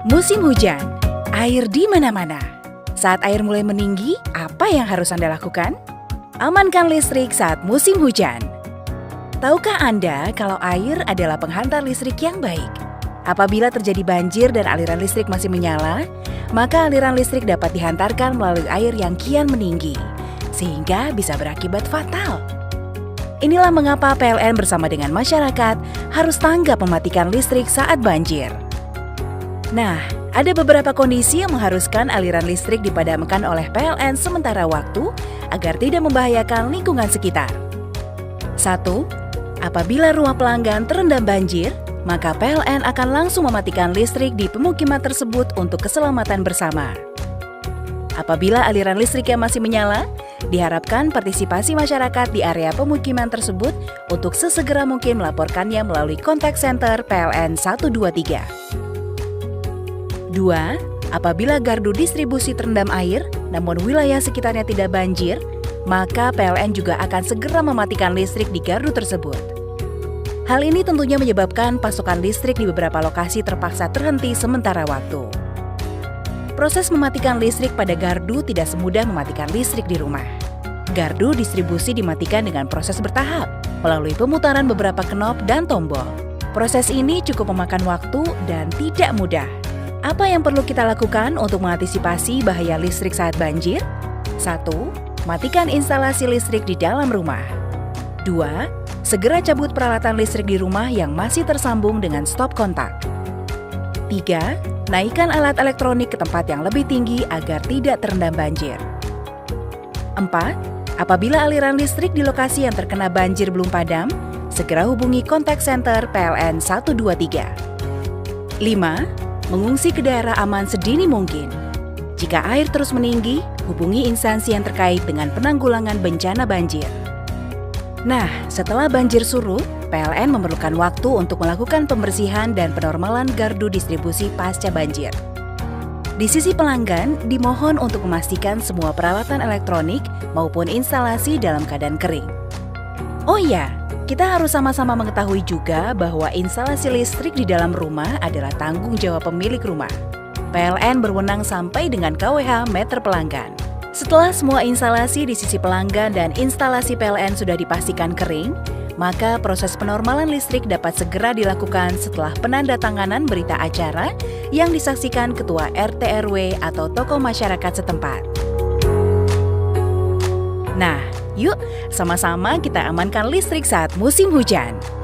Musim hujan, air di mana-mana. Saat air mulai meninggi, apa yang harus Anda lakukan? Amankan listrik saat musim hujan. Tahukah Anda kalau air adalah penghantar listrik yang baik? Apabila terjadi banjir dan aliran listrik masih menyala, maka aliran listrik dapat dihantarkan melalui air yang kian meninggi, sehingga bisa berakibat fatal. Inilah mengapa PLN bersama dengan masyarakat harus tanggap mematikan listrik saat banjir. Nah, ada beberapa kondisi yang mengharuskan aliran listrik dipadamkan oleh PLN sementara waktu agar tidak membahayakan lingkungan sekitar. 1. Apabila rumah pelanggan terendam banjir, maka PLN akan langsung mematikan listrik di pemukiman tersebut untuk keselamatan bersama. Apabila aliran listriknya masih menyala, diharapkan partisipasi masyarakat di area pemukiman tersebut untuk sesegera mungkin melaporkannya melalui kontak center PLN 123. 2. Apabila gardu distribusi terendam air, namun wilayah sekitarnya tidak banjir, maka PLN juga akan segera mematikan listrik di gardu tersebut. Hal ini tentunya menyebabkan pasokan listrik di beberapa lokasi terpaksa terhenti sementara waktu. Proses mematikan listrik pada gardu tidak semudah mematikan listrik di rumah. Gardu distribusi dimatikan dengan proses bertahap, melalui pemutaran beberapa knop dan tombol. Proses ini cukup memakan waktu dan tidak mudah. Apa yang perlu kita lakukan untuk mengantisipasi bahaya listrik saat banjir? 1. Matikan instalasi listrik di dalam rumah. 2. Segera cabut peralatan listrik di rumah yang masih tersambung dengan stop kontak. 3. Naikkan alat elektronik ke tempat yang lebih tinggi agar tidak terendam banjir. 4. Apabila aliran listrik di lokasi yang terkena banjir belum padam, segera hubungi kontak center PLN 123. 5. Mengungsi ke daerah aman sedini mungkin. Jika air terus meninggi, hubungi instansi yang terkait dengan penanggulangan bencana banjir. Nah, setelah banjir surut, PLN memerlukan waktu untuk melakukan pembersihan dan penormalan gardu distribusi pasca banjir. Di sisi pelanggan, dimohon untuk memastikan semua peralatan elektronik maupun instalasi dalam keadaan kering. Oh iya, kita harus sama-sama mengetahui juga bahwa instalasi listrik di dalam rumah adalah tanggung jawab pemilik rumah. PLN berwenang sampai dengan KWH meter pelanggan. Setelah semua instalasi di sisi pelanggan dan instalasi PLN sudah dipastikan kering, maka proses penormalan listrik dapat segera dilakukan setelah penandatanganan berita acara yang disaksikan Ketua RT RW atau tokoh masyarakat setempat. Nah, yuk sama-sama kita amankan listrik saat musim hujan.